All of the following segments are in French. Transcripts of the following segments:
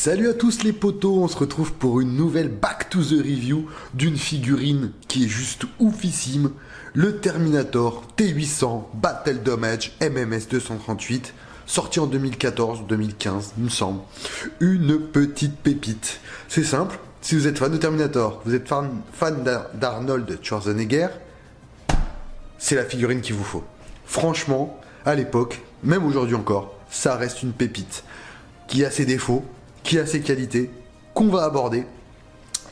Salut à tous les potos, on se retrouve pour une nouvelle Back to the Review d'une figurine qui est juste oufissime, le Terminator T800 Battle Damage MMS 238, sorti en 2014-2015, il me semble. Une petite pépite. C'est simple, si vous êtes fan de Terminator, vous êtes fan d'Arnold Schwarzenegger, c'est la figurine qu'il vous faut. Franchement, à l'époque, même aujourd'hui encore, ça reste une pépite qui a ses défauts, qui a ses qualités, qu'on va aborder.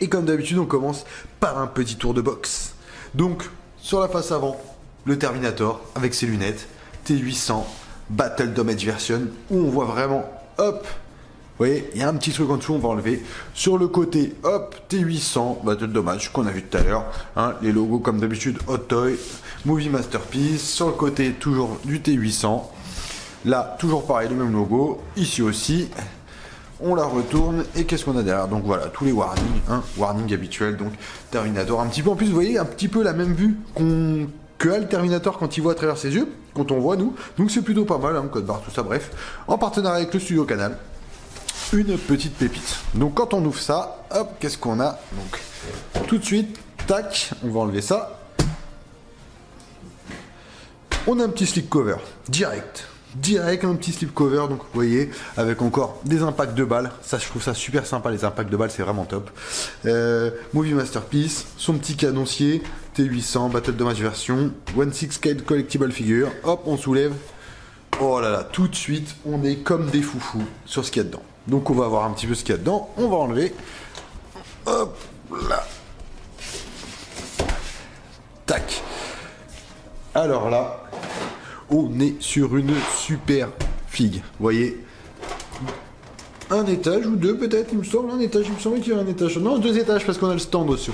Et comme d'habitude, on commence par un petit tour de boxe. Donc, sur la face avant, le Terminator avec ses lunettes, T800 Battle Damage Version, où on voit vraiment, hop, vous voyez, il y a un petit truc en dessous, on va enlever. Sur le côté, hop, T800 Battle Damage, qu'on a vu tout à l'heure, hein, les logos comme d'habitude, Hot Toy, Movie Masterpiece. Sur le côté, toujours du T800. Là, toujours pareil, le même logo. Ici aussi. On la retourne et qu'est-ce qu'on a derrière? Donc voilà, tous les warnings, hein, warning habituel, donc Terminator, un petit peu en plus, vous voyez, un petit peu la même vue que a le Terminator quand il voit à travers ses yeux, quand on voit nous, donc c'est plutôt pas mal, hein, code barre, tout ça, bref, en partenariat avec le studio Canal, une petite pépite. Donc quand on ouvre ça, hop, qu'est-ce qu'on a? Donc tout de suite, tac, on va enlever ça, on a un petit slip cover, direct, un petit slip cover, donc vous voyez, avec encore des impacts de balles, ça je trouve ça super sympa, les impacts de balles c'est vraiment top. Movie Masterpiece, son petit canoncier, T800, Battle Damage Version, 1/6 Scale Collectible Figure, hop on soulève, oh là là, tout de suite on est comme des foufous sur ce qu'il y a dedans. Donc on va voir un petit peu ce qu'il y a dedans, on va enlever, hop là, tac, alors là, on est sur une super figue. Vous voyez, un étage ou deux peut-être, il me semble, un étage, il me semble qu'il y a un étage. Non, 2 étages parce qu'on a le stand dessus.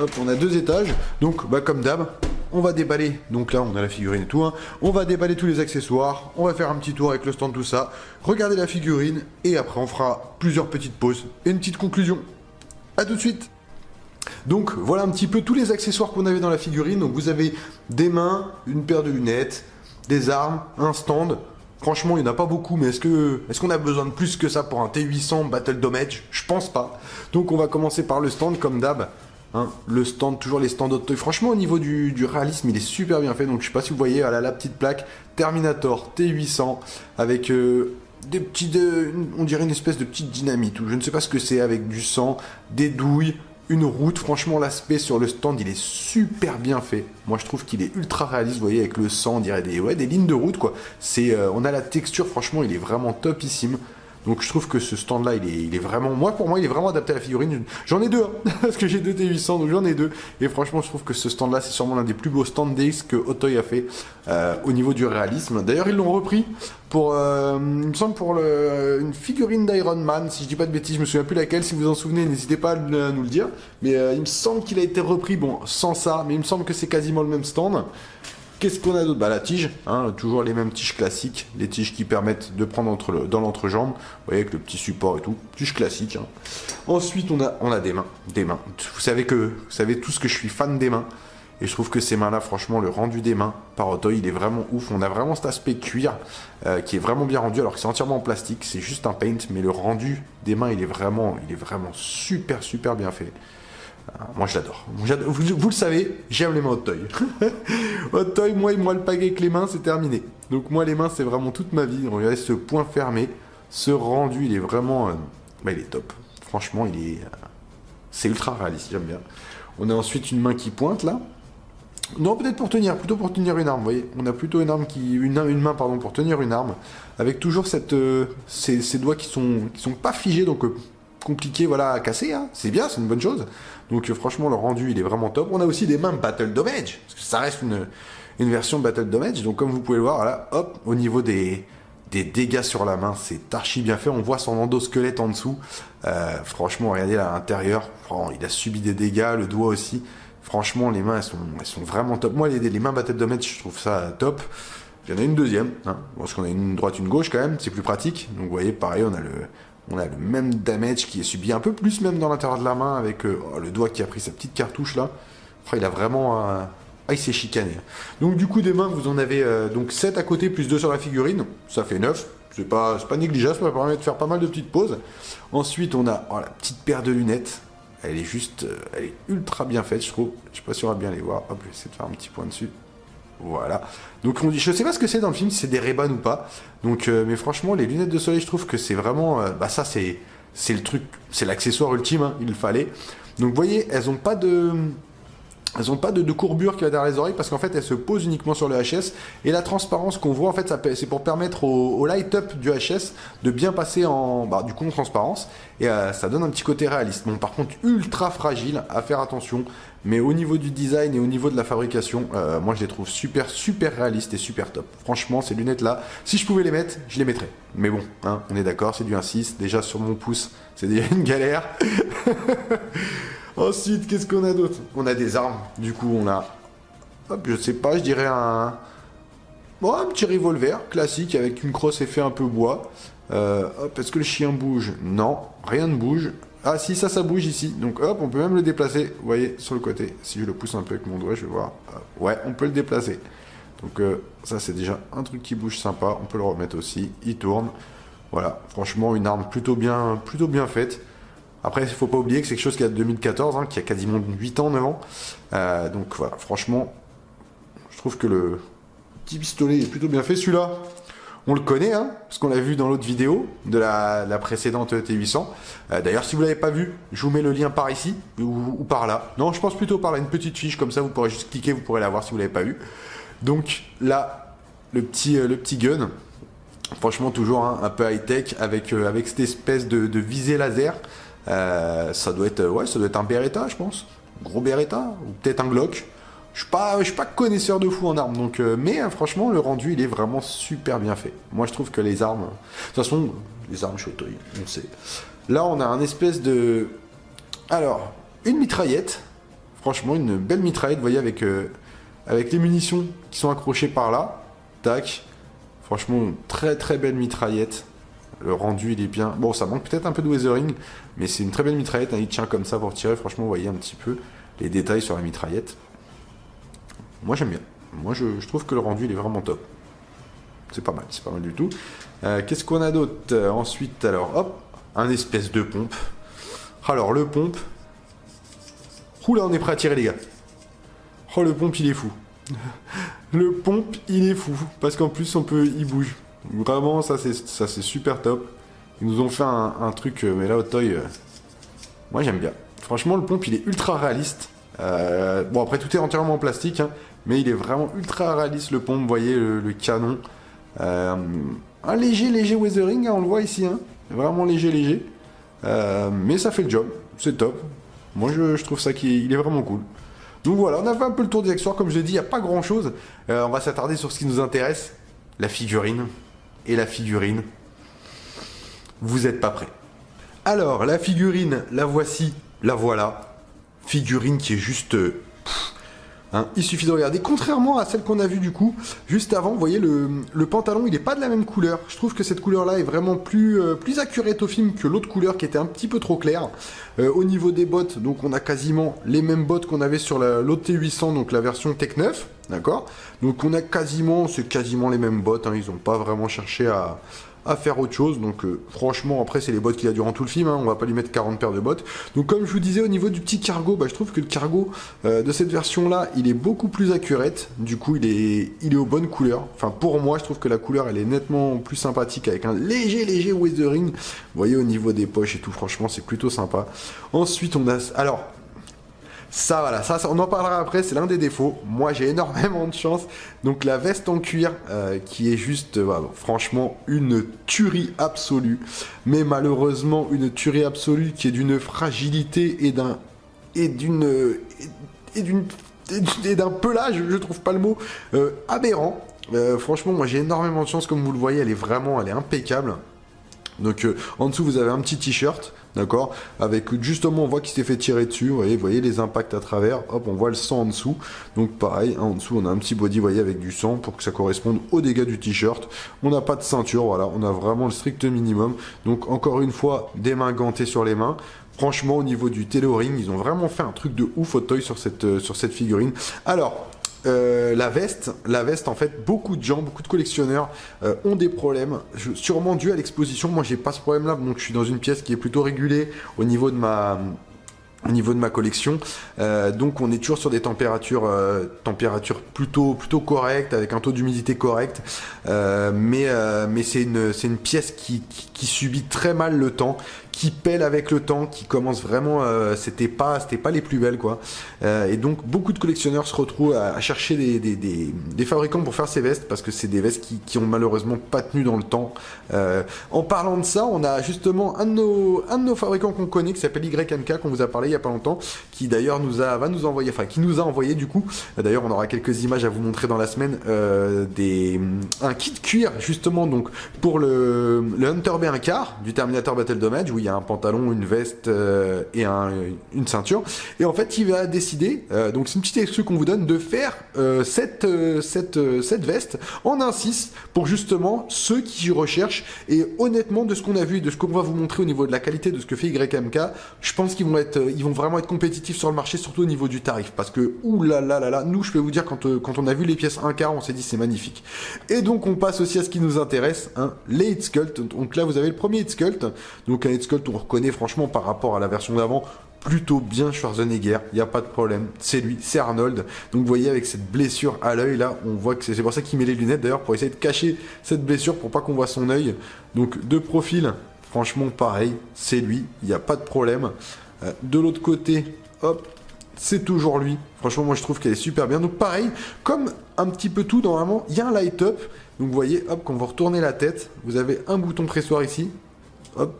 Hop, on a 2 étages. Donc, bah, comme d'hab, on va déballer. Donc là, on a la figurine et tout. Hein. On va déballer tous les accessoires. On va faire un petit tour avec le stand, tout ça. Regarder la figurine. Et après, on fera plusieurs petites pauses et une petite conclusion. A tout de suite. Donc, voilà un petit peu tous les accessoires qu'on avait dans la figurine. Donc, vous avez des mains, une paire de lunettes, des armes, un stand. Franchement, il n'y en a pas beaucoup, mais est-ce qu'on a besoin de plus que ça pour un T800 Battle Damage? Je pense pas. Donc on va commencer par le stand, comme d'hab. Hein, le stand, toujours les stands Hot Toy. Franchement, au niveau du réalisme, il est super bien fait. Donc je sais pas si vous voyez, la petite plaque Terminator T800 avec des petits, on dirait une espèce de petite dynamite. Ou je ne sais pas ce que c'est, avec du sang, des douilles, une route. Franchement, l'aspect sur le stand, il est super bien fait. Moi, je trouve qu'il est ultra réaliste. Vous voyez, avec le sang, on dirait des lignes de route, quoi. On a la texture, franchement, il est vraiment topissime. Donc, je trouve que ce stand-là, il est vraiment... pour moi, il est vraiment adapté à la figurine. J'en ai deux, hein, parce que j'ai 2 T800, donc j'en ai 2. Et franchement, je trouve que ce stand-là, c'est sûrement l'un des plus beaux stand DX que Hot Toy a fait au niveau du réalisme. D'ailleurs, ils l'ont repris pour, il me semble, pour une figurine d'Iron Man, si je dis pas de bêtises, je me souviens plus laquelle. Si vous en souvenez, n'hésitez pas à nous le dire. Mais il me semble qu'il a été repris, bon, sans ça, mais il me semble que c'est quasiment le même stand. Qu'est-ce qu'on a d'autre? Bah, la tige, hein, toujours les mêmes tiges classiques, les tiges qui permettent de prendre dans l'entrejambe, vous voyez, avec le petit support et tout, tige classique. Hein. Ensuite, on a des mains. Vous savez tous que je suis fan des mains, et je trouve que ces mains-là, franchement, le rendu des mains par Hot Toy, il est vraiment ouf. On a vraiment cet aspect cuir qui est vraiment bien rendu, alors que c'est entièrement en plastique, c'est juste un paint, mais le rendu des mains, il est vraiment super, super bien fait. Moi je l'adore. Vous le savez, j'aime les mains Hot Toy. Hot Toy, moi le paquet avec les mains, c'est terminé. Donc moi les mains, c'est vraiment toute ma vie. Regardez ce point fermé, ce rendu, il est vraiment... il est top. Franchement, c'est ultra réaliste, j'aime bien. On a ensuite une main qui pointe là. Non, plutôt pour tenir une arme, vous voyez. On a plutôt une main pour tenir une arme, avec toujours ces doigts qui sont pas figés, donc... compliqué, voilà, à casser, hein. C'est bien, c'est une bonne chose. Donc franchement, le rendu, il est vraiment top. On a aussi des mains Battle Damage, parce que ça reste une version Battle Damage. Donc comme vous pouvez le voir, là, hop, au niveau des dégâts sur la main, c'est archi bien fait. On voit son endosquelette en dessous. Franchement, regardez là, à l'intérieur, il a subi des dégâts, le doigt aussi. Franchement, les mains, elles sont vraiment top. Moi, les mains Battle Damage, je trouve ça top. Il y en a une deuxième, hein, parce qu'on a une droite, une gauche quand même, c'est plus pratique. Donc vous voyez, pareil, on a le même damage qui est subi un peu plus même dans l'intérieur de la main, avec le doigt qui a pris sa petite cartouche là. Enfin, il a vraiment... il s'est chicané. Donc du coup, des mains, vous en avez donc 7 à côté, plus 2 sur la figurine. Ça fait 9. c'est pas négligeable, ça va permettre de faire pas mal de petites pauses. Ensuite, on a la petite paire de lunettes. Elle est juste, elle est ultra bien faite, je trouve. Je sais pas si on va bien les voir. Hop, je vais essayer de faire un petit point dessus. Voilà. Donc on dit, je sais pas ce que c'est dans le film, si c'est des Ray-Ban ou pas. Donc, mais franchement, les lunettes de soleil, je trouve que c'est vraiment, ça c'est le truc, c'est l'accessoire ultime, hein, il le fallait. Donc vous voyez, elles ont pas de courbure qui va derrière les oreilles parce qu'en fait elles se posent uniquement sur le HS et la transparence qu'on voit en fait c'est pour permettre au light-up du HS de bien passer du coup en transparence et ça donne un petit côté réaliste. Bon, par contre ultra fragile, à faire attention, mais au niveau du design et au niveau de la fabrication, moi je les trouve super réalistes et super top. Franchement ces lunettes là, si je pouvais les mettre, je les mettrais. Mais bon, hein, on est d'accord, c'est du 1.6, déjà sur mon pouce c'est déjà une galère. Ensuite, qu'est-ce qu'on a d'autre? On a des armes. Du coup, on a, hop, je sais pas, je dirais un petit revolver classique avec une crosse effet un peu bois. Hop, est-ce que le chien bouge? Non, rien ne bouge. Ah si, ça bouge ici. Donc hop, on peut même le déplacer. Vous voyez, sur le côté. Si je le pousse un peu avec mon doigt, je vais voir. Ouais, on peut le déplacer. Donc ça, c'est déjà un truc qui bouge sympa. On peut le remettre aussi. Il tourne. Voilà, franchement, une arme plutôt bien faite. Après, il ne faut pas oublier que c'est quelque chose qui a 2014, hein, qui a quasiment 8 ans, 9 ans. Donc voilà, franchement, je trouve que le petit pistolet est plutôt bien fait. Celui-là, on le connaît, hein, parce qu'on l'a vu dans l'autre vidéo de la précédente T800. D'ailleurs, si vous ne l'avez pas vu, je vous mets le lien par ici ou par là. Non, je pense plutôt par là, une petite fiche, comme ça vous pourrez juste cliquer, vous pourrez la voir si vous ne l'avez pas vu. Donc là, le petit gun. Franchement, toujours hein, un peu high-tech avec cette espèce de visée laser. Ça doit être un Beretta, je pense. Gros Beretta, ou peut-être un Glock. Je suis pas connaisseur de fou en armes, donc, mais franchement, le rendu, il est vraiment super bien fait. Moi, je trouve que les armes... De toute façon, les armes Shotoy, on sait. Là, on a un espèce de... Alors, une mitraillette. Franchement, une belle mitraillette, vous voyez, avec les munitions qui sont accrochées par là. Tac. Franchement, une très belle mitraillette. Le rendu, il est bien. Bon, ça manque peut-être un peu de weathering, mais c'est une très belle mitraillette. Hein, il tient comme ça pour tirer. Franchement, vous voyez un petit peu les détails sur la mitraillette. Moi, j'aime bien. Moi, je trouve que le rendu, il est vraiment top. C'est pas mal du tout. Qu'est-ce qu'on a d'autre ensuite? Alors, hop, un espèce de pompe. Alors, le pompe. Oula, on est prêt à tirer, les gars. Oh, le pompe, il est fou. Le pompe, il est fou. Parce qu'en plus, il bouge. Vraiment, ça c'est super top. Ils nous ont fait un truc, mais là, au toy, moi j'aime bien. Franchement, le pompe, il est ultra réaliste. Bon, après, tout est entièrement en plastique, hein, mais il est vraiment ultra réaliste, le pompe. Vous voyez, le canon. Un léger weathering, hein, on le voit ici. Hein, vraiment léger. Mais ça fait le job. C'est top. Moi, je trouve ça qu'il est vraiment cool. Donc voilà, on a fait un peu le tour des accessoires. Comme je l'ai dit, il n'y a pas grand chose. On va s'attarder sur ce qui nous intéresse. La figurine. Et la figurine, vous n'êtes pas prêts. Alors, la figurine, la voici, la voilà. Figurine qui est juste... hein, il suffit de regarder. Contrairement à celle qu'on a vue du coup, juste avant, vous voyez, le pantalon, il n'est pas de la même couleur. Je trouve que cette couleur-là est vraiment plus accurate au film que l'autre couleur qui était un petit peu trop claire. Au niveau des bottes, donc on a quasiment les mêmes bottes qu'on avait sur l'autre T800, donc la version Tech 9. D'accord. Donc on a c'est quasiment les mêmes bottes, hein, ils n'ont pas vraiment cherché à faire autre chose, donc franchement après c'est les bottes qu'il a durant tout le film, hein, on va pas lui mettre 40 paires de bottes. Donc comme je vous disais au niveau du petit cargo, je trouve que le cargo de cette version là il est beaucoup plus accurate, du coup il est aux bonnes couleurs, enfin pour moi je trouve que la couleur elle est nettement plus sympathique avec un léger weathering, vous voyez au niveau des poches et tout, franchement c'est plutôt sympa. Ensuite on a, alors ça, voilà, ça, on en parlera après, c'est l'un des défauts. Moi, j'ai énormément de chance. Donc, la veste en cuir, qui est juste, franchement, une tuerie absolue. Mais malheureusement, une tuerie absolue qui est d'une fragilité et d'un pelage, je trouve pas le mot, aberrant. Franchement, moi, j'ai énormément de chance, comme vous le voyez, elle est impeccable. Donc, en dessous, vous avez un petit t-shirt. D'accord, avec justement on voit qu'il s'est fait tirer dessus, vous voyez les impacts à travers, hop on voit le sang en dessous, donc pareil, hein, en dessous on a un petit body, vous voyez, avec du sang pour que ça corresponde aux dégâts du t-shirt. On n'a pas de ceinture, voilà, on a vraiment le strict minimum, donc encore une fois des mains gantées sur les mains. Franchement au niveau du tailoring, ils ont vraiment fait un truc de ouf au toy sur cette figurine. Alors la veste, en fait, beaucoup de gens, beaucoup de collectionneurs ont des problèmes, sûrement dû à l'exposition. Moi, j'ai pas ce problème-là, donc je suis dans une pièce qui est plutôt régulée au niveau de ma collection, donc on est toujours sur des températures plutôt correctes, avec un taux d'humidité correct, mais c'est une pièce qui subit très mal le temps, qui pèle avec le temps, qui commence vraiment, c'était pas les plus belles, quoi. Et donc beaucoup de collectionneurs se retrouvent à chercher des fabricants pour faire ces vestes, parce que c'est des vestes qui ont malheureusement pas tenu dans le temps. En parlant de ça, on a justement un de nos fabricants qu'on connaît, qui s'appelle YMK, qu'on vous a parlé il y a pas longtemps, qui d'ailleurs qui nous a envoyé du coup, d'ailleurs on aura quelques images à vous montrer dans la semaine, un kit cuir justement, donc pour le Hunter B1 du Terminator Battle Damage, où il y a un pantalon, une veste et une ceinture. Et en fait, il va décider, donc c'est une petite excuse qu'on vous donne, de faire cette veste en 1/6 pour justement ceux qui recherchent. Et honnêtement, de ce qu'on a vu et de ce qu'on va vous montrer au niveau de la qualité de ce que fait YMK, je pense qu'ils vont vraiment être compétitifs sur le marché, surtout au niveau du tarif. Parce que, oulala, nous, je peux vous dire, quand on a vu les pièces 1/4, on s'est dit c'est magnifique. Et donc, on passe aussi à ce qui nous intéresse, hein, les Hit Sculpt. Donc là, vous avez le premier Hit Sculpt. Donc un Hit Sculpt, on reconnaît franchement par rapport à la version d'avant, plutôt bien Schwarzenegger, il n'y a pas de problème, c'est lui, c'est Arnold. Donc vous voyez avec cette blessure à l'œil là, on voit que c'est pour ça qu'il met les lunettes d'ailleurs, pour essayer de cacher cette blessure, pour pas qu'on voit son œil. Donc de profil, franchement pareil, c'est lui, il n'y a pas de problème. De l'autre côté, hop, c'est toujours lui. Franchement, moi je trouve qu'elle est super bien. Donc pareil, comme un petit peu tout, normalement, il y a un light up. Donc vous voyez, hop, quand vous retournez la tête, vous avez un bouton pressoir ici, hop,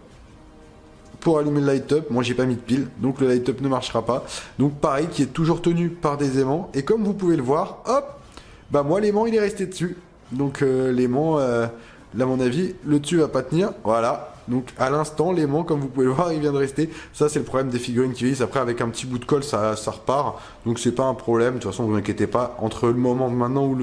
pour allumer le light up. Moi j'ai pas mis de pile, donc le light up ne marchera pas. Donc pareil, qui est toujours tenu par des aimants. Et comme vous pouvez le voir, hop, bah moi l'aimant il est resté dessus. Donc l'aimant, là à mon avis, le dessus va pas tenir. Voilà. Donc à l'instant, l'aimant, comme vous pouvez le voir, il vient de rester. Ça, c'est le problème des figurines qui vieillissent. Après, avec un petit bout de colle, ça repart. Donc c'est pas un problème. De toute façon, vous inquiétez pas. Entre le moment maintenant où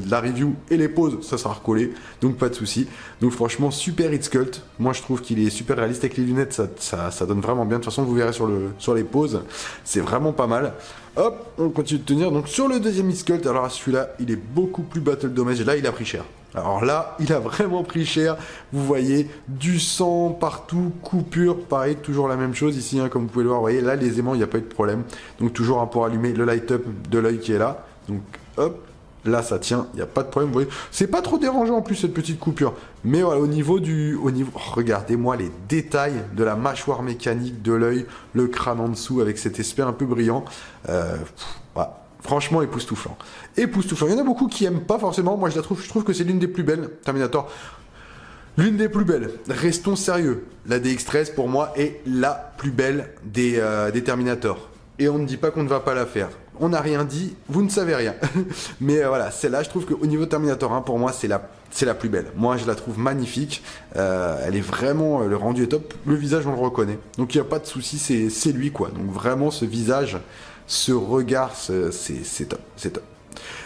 la review et les poses, ça sera recollé. Donc pas de souci. Donc franchement, super Hit Sculpt. Moi, je trouve qu'il est super réaliste avec les lunettes. Ça donne vraiment bien. De toute façon, vous verrez sur les poses. C'est vraiment pas mal. Hop, on continue de tenir. Donc sur le deuxième Hit Sculpt, alors celui-là, il est beaucoup plus Battle Damage. Là, il a pris cher. Alors là, il a vraiment pris cher. Vous voyez, du sang partout, coupure, pareil, toujours la même chose ici, hein, comme vous pouvez le voir. Vous voyez, là, les aimants, il n'y a pas eu de problème. Donc toujours pour allumer le light up de l'œil qui est là. Donc hop, là, ça tient, il n'y a pas de problème. Vous voyez, c'est pas trop dérangeant en plus cette petite coupure. Mais voilà, au niveau, regardez-moi les détails de la mâchoire mécanique de l'œil, le crâne en dessous avec cet aspect un peu brillant. Voilà. Franchement, époustouflant. Époustouflant. Il y en a beaucoup qui aiment pas forcément. Moi, je trouve que c'est l'une des plus belles. Terminator. L'une des plus belles. Restons sérieux. La DX13, pour moi, est la plus belle des Terminator. Et on ne dit pas qu'on ne va pas la faire. On n'a rien dit, vous ne savez rien. Mais voilà, celle-là, je trouve qu'au niveau Terminator 1, pour moi, c'est la plus belle. Moi, je la trouve magnifique. Elle est vraiment... le rendu est top. Le visage, on le reconnaît. Donc, il n'y a pas de souci, c'est lui, quoi. Donc, vraiment, ce visage... Ce regard, c'est top, c'est top.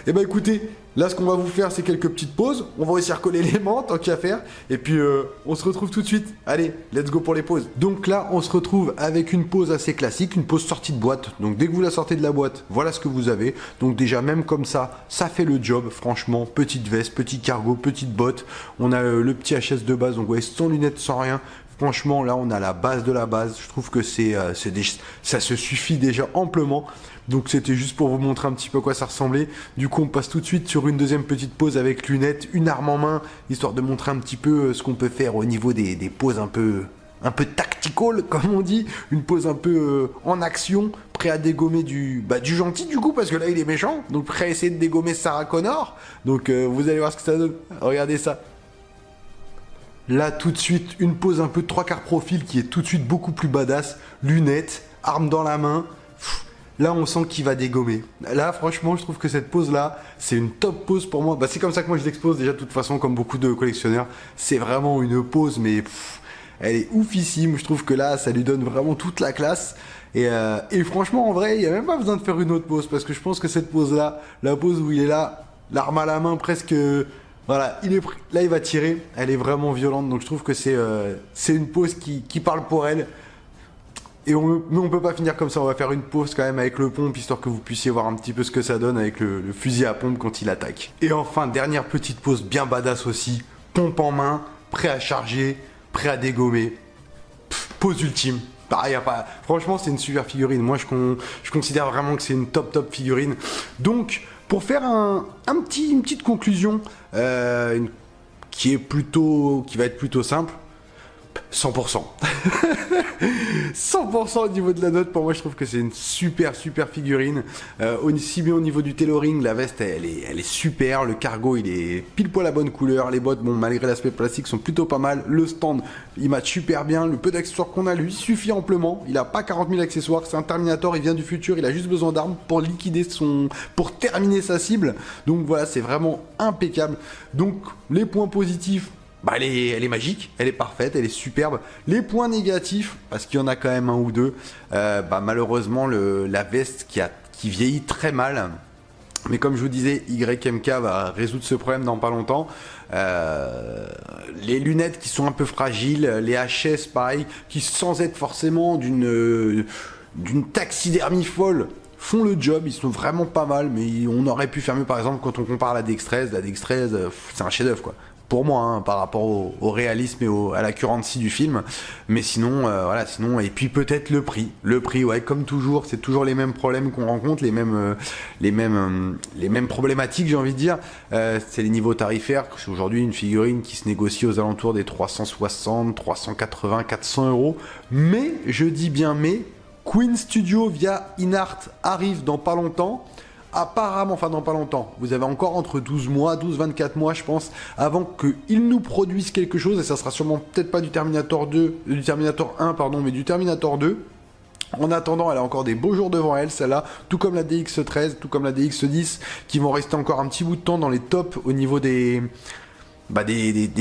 Et bah écoutez, là ce qu'on va vous faire c'est quelques petites pauses. On va aussi recoller l'aimant tant qu'à faire. Et puis on se retrouve tout de suite. Allez, let's go pour les pauses. Donc là on se retrouve avec une pause assez classique, une pause sortie de boîte. Donc dès que vous la sortez de la boîte, voilà ce que vous avez. Donc déjà même comme ça fait le job. Franchement, petite veste, petit cargo, petite botte. On a le petit HS de base, donc vous voyez, sans lunettes, sans rien. Franchement, là, on a la base de la base. Je trouve que ça se suffit déjà amplement. Donc, c'était juste pour vous montrer un petit peu à quoi ça ressemblait. Du coup, on passe tout de suite sur une deuxième petite pose avec lunettes, une arme en main, histoire de montrer un petit peu ce qu'on peut faire au niveau des poses un peu tactical, comme on dit. Une pose un peu en action, prêt à dégommer du gentil, du coup, parce que là, il est méchant. Donc, prêt à essayer de dégommer Sarah Connor. Donc, vous allez voir ce que ça donne. Regardez ça. Là, tout de suite, une pose un peu 3/4 profil qui est tout de suite beaucoup plus badass. Lunettes, arme dans la main. Là, on sent qu'il va dégommer. Là, franchement, je trouve que cette pose-là, c'est une top pose pour moi. C'est comme ça que moi, je l'expose déjà de toute façon, comme beaucoup de collectionneurs. C'est vraiment une pose, mais elle est oufissime. Je trouve que là, ça lui donne vraiment toute la classe. Et franchement, en vrai, il n'y a même pas besoin de faire une autre pose. Parce que je pense que cette pose-là, la pose où il est là, l'arme à la main presque... Voilà, là il va tirer, elle est vraiment violente, donc je trouve que c'est une pose qui parle pour elle. Mais on peut pas finir comme ça, on va faire une pause quand même avec le pompe, histoire que vous puissiez voir un petit peu ce que ça donne avec le fusil à pompe quand il attaque. Et enfin, dernière petite pause bien badass aussi, pompe en main, prêt à charger, prêt à dégommer. Pause ultime. Bah, y a pas... Franchement, c'est une super figurine. Moi, je considère vraiment que c'est une top figurine. Donc, pour faire une petite conclusion, qui va être plutôt simple, 100%. 100% au niveau de la note, pour moi je trouve que c'est une super figurine. Aussi bien au niveau du tailoring, la veste elle est super, le cargo il est pile poil la bonne couleur, les bottes bon malgré l'aspect plastique sont plutôt pas mal, le stand il match super bien, le peu d'accessoires qu'on a lui suffit amplement, il a pas 40 000 accessoires, c'est un Terminator, il vient du futur, il a juste besoin d'armes pour pour terminer sa cible, donc voilà c'est vraiment impeccable. Donc les points positifs, bah elle est magique, elle est parfaite, elle est superbe. Les points négatifs, parce qu'il y en a quand même un ou deux, malheureusement la veste qui vieillit très mal. Mais comme je vous disais, YMK va résoudre ce problème dans pas longtemps. Les lunettes qui sont un peu fragiles, les HS pareil, qui sans être forcément d'une taxidermie folle, font le job, ils sont vraiment pas mal, mais on aurait pu faire mieux par exemple quand on compare à la DX13, c'est un chef-d'œuvre quoi. Pour moi, hein, par rapport au réalisme et à l'accuracy du film. Mais sinon, sinon, et puis peut-être le prix. Le prix, ouais, comme toujours, c'est toujours les mêmes problèmes qu'on rencontre, les mêmes problématiques, j'ai envie de dire. C'est les niveaux tarifaires. C'est aujourd'hui une figurine qui se négocie aux alentours des 360, 380, 400 euros. Mais, je dis bien mais, Queen Studio via InArt arrive dans pas longtemps. Apparemment, enfin dans pas longtemps, vous avez encore entre 12-24 mois je pense, avant qu'ils nous produisent quelque chose, et ça sera sûrement peut-être pas du Terminator 1 pardon, mais du Terminator 2. En attendant, elle a encore des beaux jours devant elle, celle-là, tout comme la DX13, tout comme la DX10, qui vont rester encore un petit bout de temps dans les tops au niveau des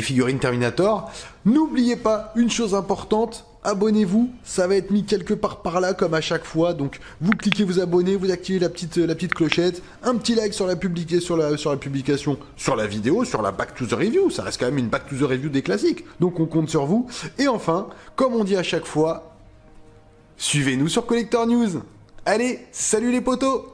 figurines Terminator. N'oubliez pas une chose importante, abonnez-vous, ça va être mis quelque part par là comme à chaque fois, donc vous cliquez vous abonner, vous activez la petite clochette, un petit like sur la publication, sur la vidéo, sur la Back to the Review, ça reste quand même une Back to the Review des classiques, donc on compte sur vous, et enfin, comme on dit à chaque fois, suivez-nous sur Collector News. Allez, salut les potos!